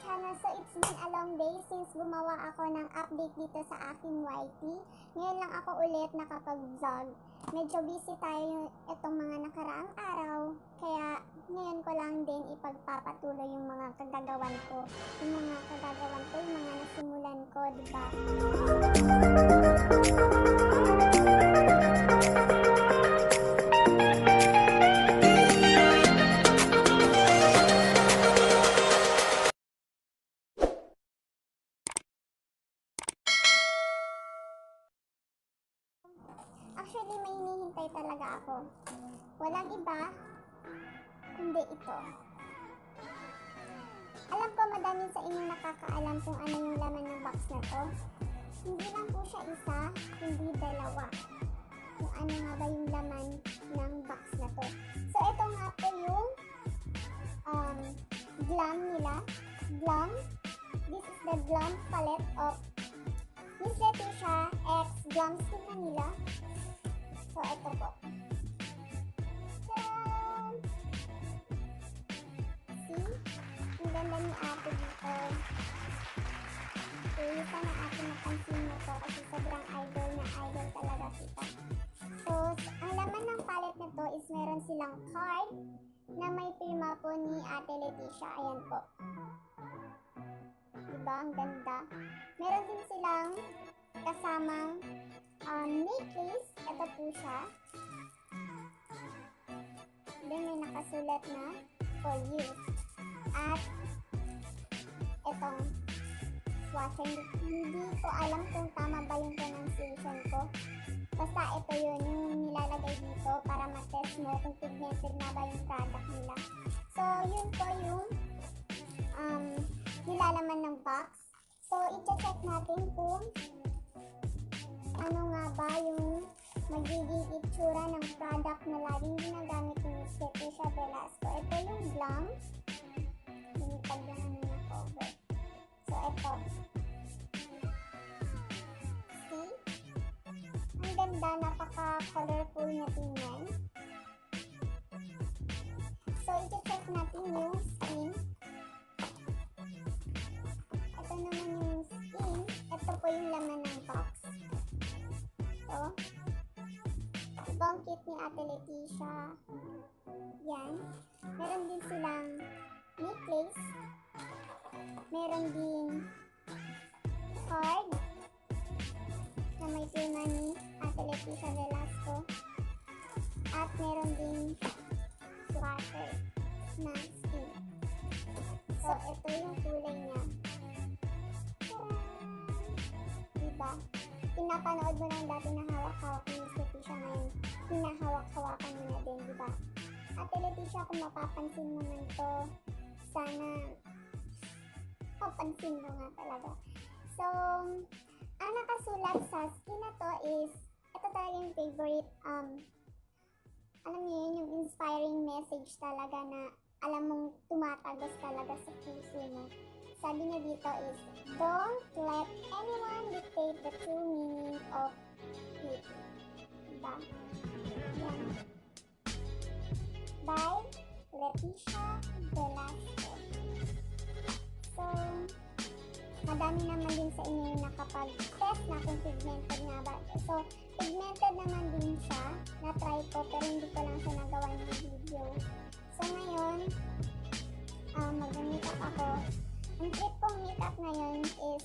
channel. So it's been a long day since gumawa ako ng update dito sa aking YT. Ngayon lang ako ulit nakapag-vlog. Medyo busy tayo itong mga nakaraang araw. Kaya ngayon ko lang din ipagpapatuloy yung mga kagagawan ko. Yung mga nasimulan ko, diba? Actually, may hinihintay talaga ako. Walang iba, kundi ito. Alam ko madami sa inyo nakakaalam kung ano yung laman ng box na to. Hindi lang po siya isa, hindi dalawa. Kung ano nga ba yung laman ng box na to. So, ito nga po yung Glam nila. Glam. This is the Glam palette of Miss Letisha X Glamskin Manila. So, ito po. Tadaan! See? Ang ganda ni ate dito. Curious na aking napansin mo to kasi sobrang idol na idol talaga kita. So, ang laman ng palette na to is meron silang card na may pirma po ni ate Letisha. Ayan po. Diba? Ang ganda. Meron din silang kasamang necklace. Ito po siya. Then may nakasulat na for you. At itong swatcher. Hindi ko alam kung tama ba yung pronunciation ko. Basta ito yun, yung nilalagay dito para matest mo kung pigmented na ba yung product nila. So, yun po yung nilalaman ng box. So, i-check natin kung ano nga ba yung magiging itsura ng product na laging ginagamit ni Letisha Velasco. Ito yung Glam. Lumipad lang na cover. So, ito. See? Ang ganda, napaka-colorful na tingnan. So, i-check natin yung skin. Ito naman yung skin. Ito po yung laman ng box. So, ito ang kit ni ate Letisha. Yan. Meron din silang necklace. Meron din card na may pirma ni ate Letisha Velasco. At meron din swatcher na skin. So, ito yung kulay niya. Diba? Pinapanood mo lang dati na hawak-hawak ni Miss Letisha, ngayon hinahawak-hawakan mo na din, diba? Ate Letisha, kung mapapansin mo man to, sana papansin mo nga talaga. So, ang nakasulat sa skin na to is, ito talaga yung favorite, alam niyo yun, yung inspiring message talaga na alam mong tumatagos talaga sa puso mo. Sabi niya dito is, don't let anyone dictate the true meaning of beauty. Diba? Yan. By Letisha Velasco. So, madami naman din sa inyo yung nakapag-test na kung pigmented nga ba. So, pigmented naman din siya. Na-try ko pero hindi ko lang siya nagawa ng video. So, ngayon, mag-makeup ako. Ang trip kong makeup ngayon is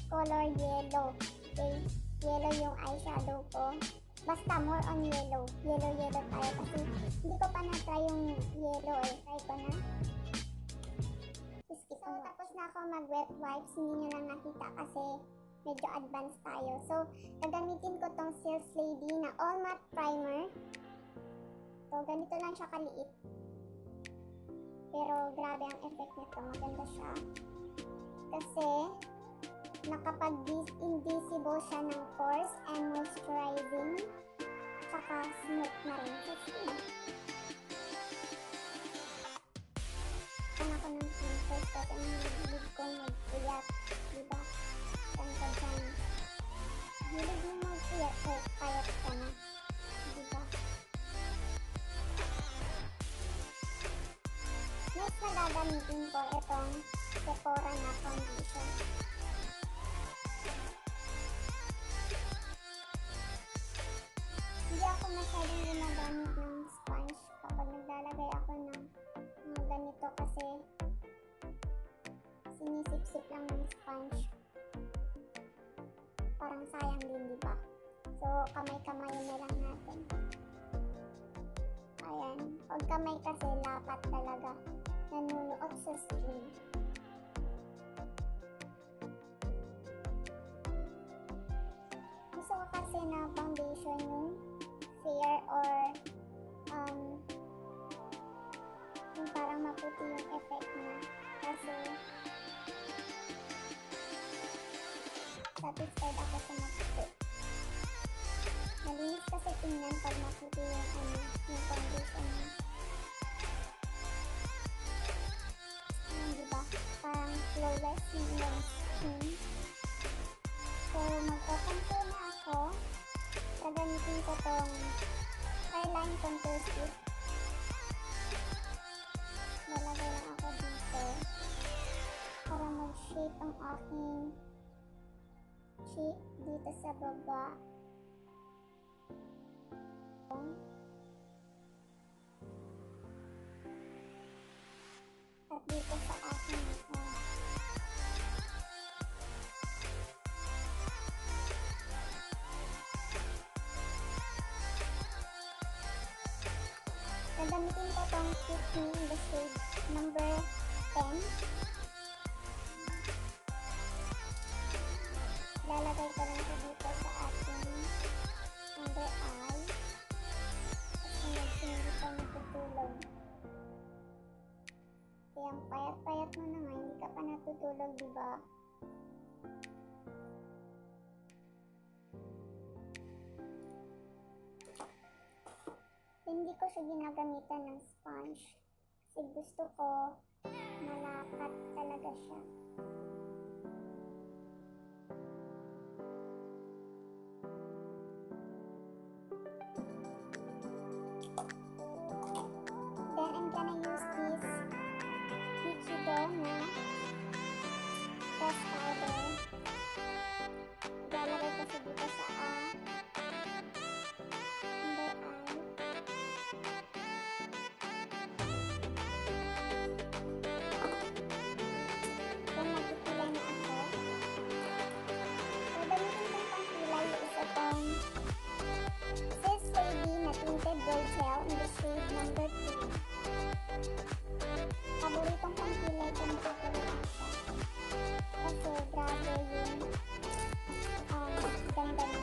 color yellow. Okay? Yellow yung eyeshadow ko. Basta more on yellow. Yellow tayo kasi hindi ko pa na-try yung yellow eh. Try ko na. So, tapos na ako mag-wet wipes. Hindi nyo lang nakita kasi medyo advanced tayo. So, gagamitin ko tong Sales Lady na All Matte Primer. So, ganito lang siya kaliit. Pero grabe ang effect nito. Maganda siya. Kasi nakapag-invisible siya ng pores and moisturizing. Tsaka smooth na rin sa skin. Ako ng pimples kasi ang hilig kong mag-uyat. Diba? Ganito dyan. Hilig mo mag-uyat kahit payat ka na. Diba? next na gagamitin ko itong Sephora na foundation. Hindi ako masyadong gumagamit ng sponge kapag naglalagay ako ng mga ganito kasi sinisip-sip lang ng sponge. Parang sayang din, diba? So, kamay-kamayin na lang natin. Ayan. Pag kamay kasi, lapat talaga. Nanunuot sa skin. Gusto ko kasi na foundation yung fair or yung parang maputi yung effect niya. Kasi satisfied ako sa maputi. Malinis kasi tingnan pag maputi yung yung foundation niya. Diba? Parang flawless yung iyong skin. So, magko-contour na ako. Gagamitin ko tong Hairline Contour Stick. Lalagay lang ako dito para mag-shape ang aking cheek dito sa baba. At dito sa aking gagamitin ko tong Fit Me in the shade number 10. Lalagay ko lang ito dito sa ating under eye. Kasi hindi pa natutulog. Kaya ang payat-payat mo na nga, hindi ka pa natutulog, diba? Hindi ko siya ginagamitan ng sponge. Kasi gusto ko malapat talaga siya. Then I'm gonna use this Ichigo na press powder. Ilalagay ko siya dito sa under eye. Then magpipilay na ako. So, gamitin kong pangpilay yung isa tong Sis Lady na Tinted Gold Gel in the shade number 3. Paboritong pangpilay ko na chocolate siya. Kasi grabe yung ganda niya.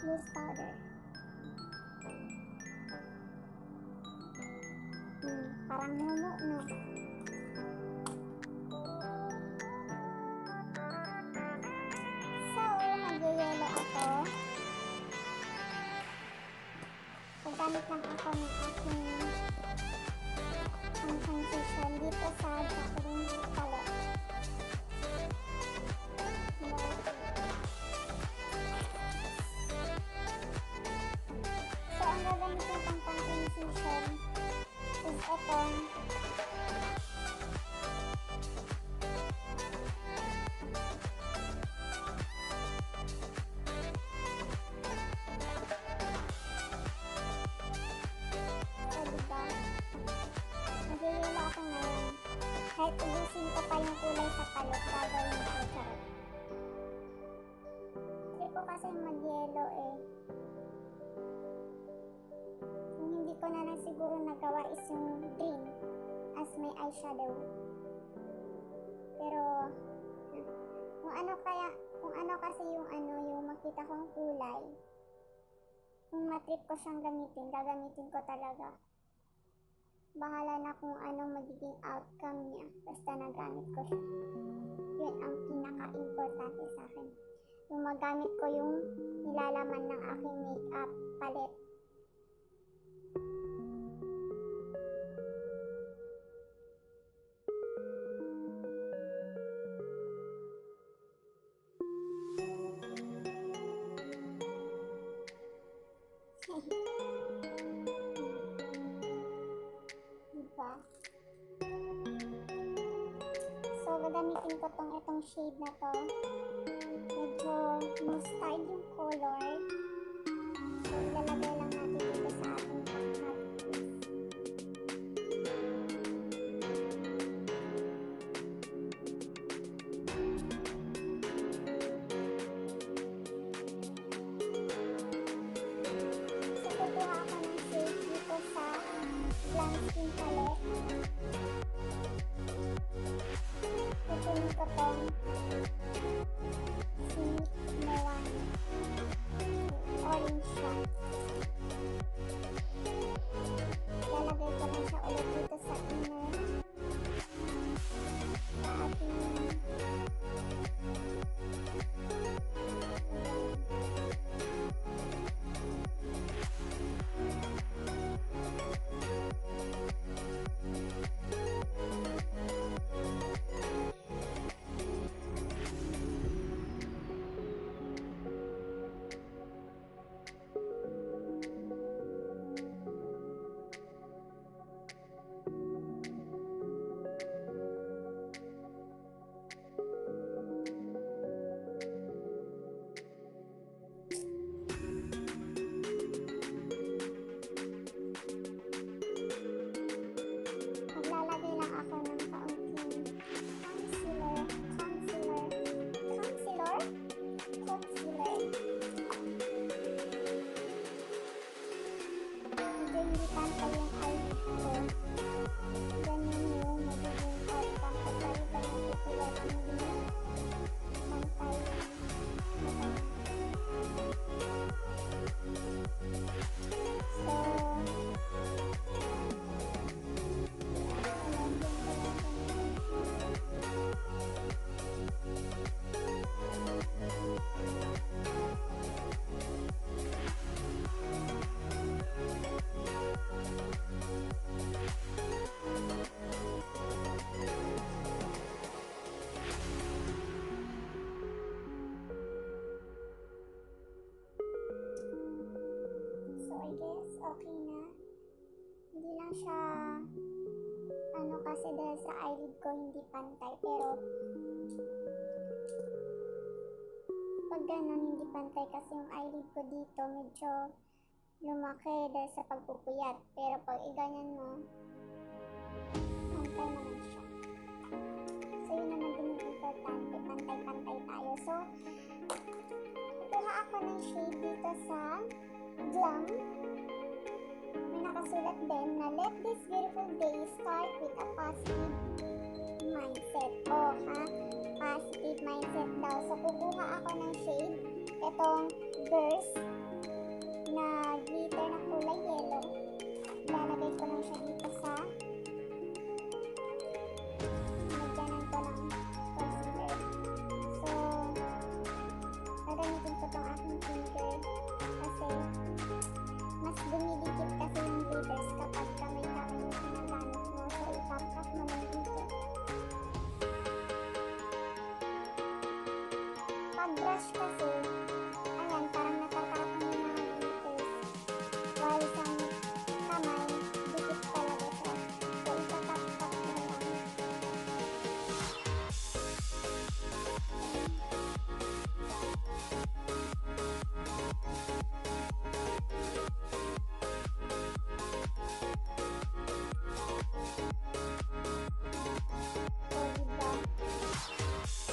loose powder. Parang mumu, no? So, gagamit lang ako ng aking transition dito sa Jacqueline palette. So, ang gagamitin kong pang-transition is itong nagyayelo ako ngayon. Kahit ubusin ko pa yung kulay sa palette, gagawin ko siya. Trip ko kasi magyelo eh. Yung hindi ko na lang siguro nagawa is yung green as may eyeshadow. Pero kung ano kasi yung makita kong kulay, kung matrip ko siyang gamitin, gagamitin ko talaga. Bahala na kung anong magiging outcome niya. Basta nagamit ko siya. Yun ang pinaka-importante sa akin. Yung magamit ko yung nilalaman ng aking makeup palette. Diba? So, gagamitin ko itong shade na to. Medyo mustard yung color. So, ilalagay lang natin dito sa ating mouthpiece. So, kukuha ako ng shade dito sa Glamskin palette. Kukunin ko tong Sweet Moan orange siya. Lalagay ko lang siya ulit dito sa inner sa ating maglalagay lang ako ng kaunting concealer. Medyo hindi pantay yung eyelid ko. Ganyan yung magiging outcome kapag iba yung titulat hindi pantay yung so, I guess okay na. Hindi lang siya kasi dahil sa eyelid ko hindi pantay, pero pag ganun hindi pantay kasi yung eyelid ko dito medyo lumaki dahil sa pagpupuyat, pero pag iganyan mo pantay naman siya. So yun naman din yung importante, pantay-pantay tayo. So kukuha ako ng shade dito sa Glam. May nakasulat din na let this beautiful day start with a positive mindset. Positive mindset daw. So kukuha ako ng shade, itong Burst na glitter na kulay yellow. Ilalagay ko lang siya dito sa nagyanan ko ng concealer. So gagamitin ko tong aking finger kasi mas dumidikit kasi yung glitters kapag kamay-kamay yung ginagamit mo. So, itap-tap mo lang dito. Pag brush kasi, ayan, parang natatapon yung mga glitters. While sa kamay, dikit talaga siya. So, itatap-tap mo lang. So, diba?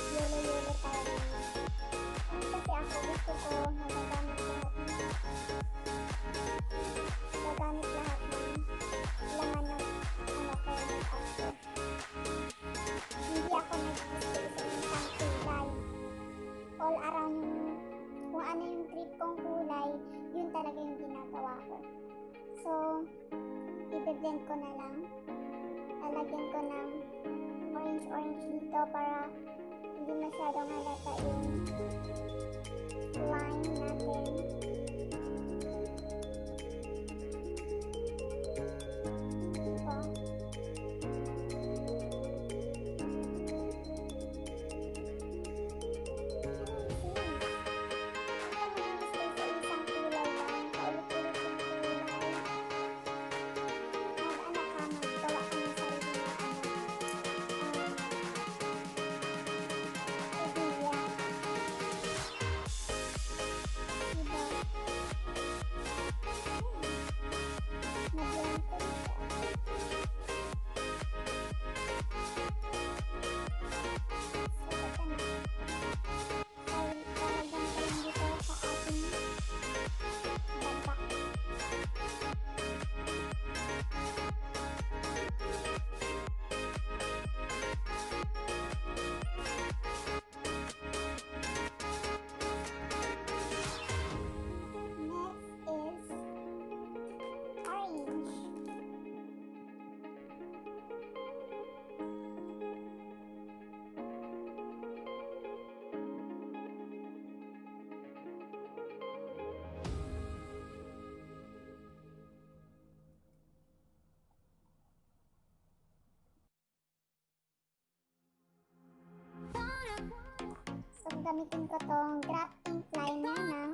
Yelo-yelo tayo. Kasi ako gusto ko nagagamit lahat ng laman ng ko makeup ko. Hindi ako nag-gusto sa isang kulay. All around yung kung ano yung trip kong kulay, yun talaga yung ginagawa ko. So, i-blend ko na lang. Lalagyan ko ng orange dito para hindi masyadong halata yung line natin. Diba? So, gamitin ko tong grafting liner ng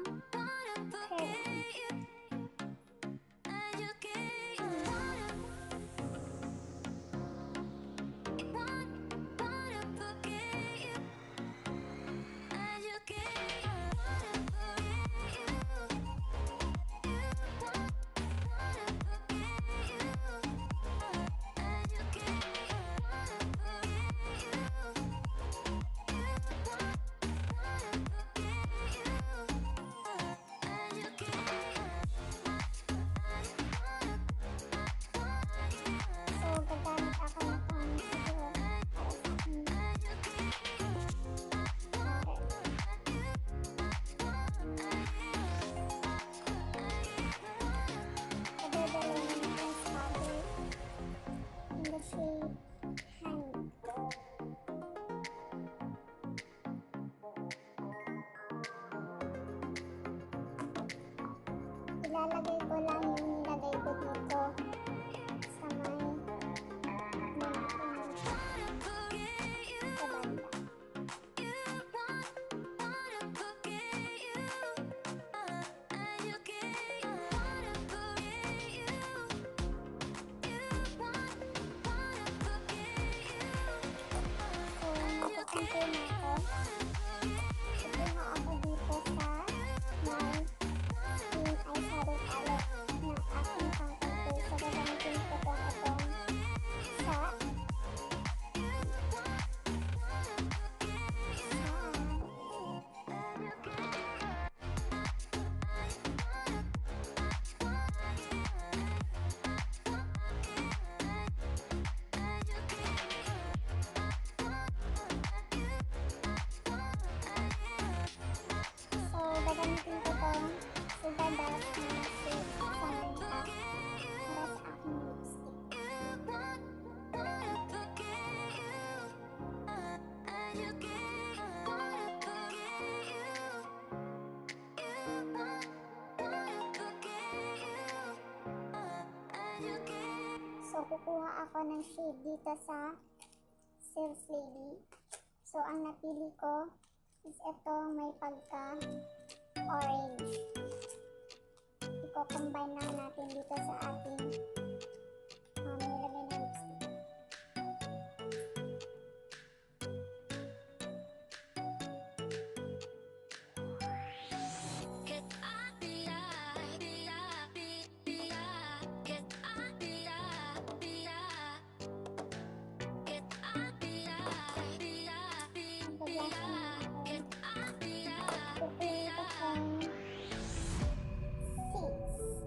ilalagay ko lang yung nilagay ko dito sa may sa banda. So, napakumpul na ako. Ito na ako dito sa my eyeshadow palette. So, kukuha ako ng shade dito sa Sales Lady. So, ang napili ko is ito, may pagka-orange. I-combine lang natin dito sa ating nilagay na lipstick.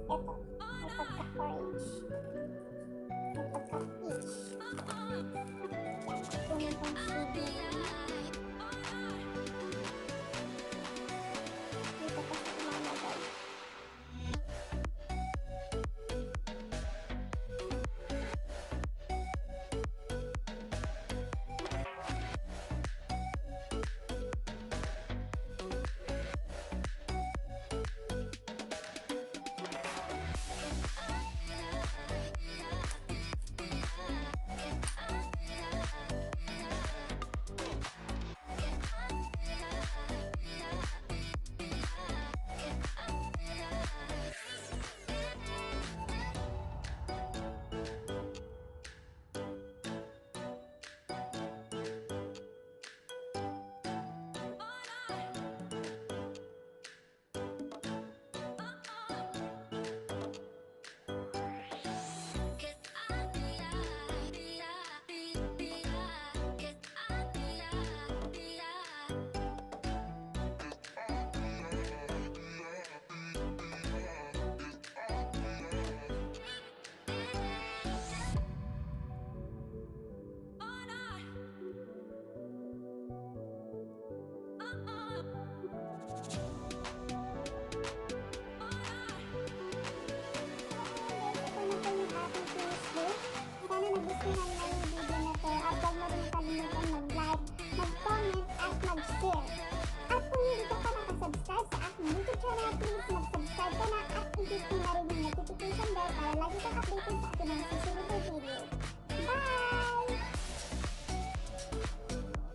Ito, may pagka-orange. May pagka-peach. Kunin kong shade na dito ko sa ilalagay. Nagustuhan mo yung video na to at huwag mo rin kalimutan mag-like, mag-comment at mag-share. At kung hindi ka pa nakasubscribe sa aking YouTube channel, please mag-subscribe ka na at i-hit mo na rin yung notification bell para lagi kang updated sa aking mga susunod na video.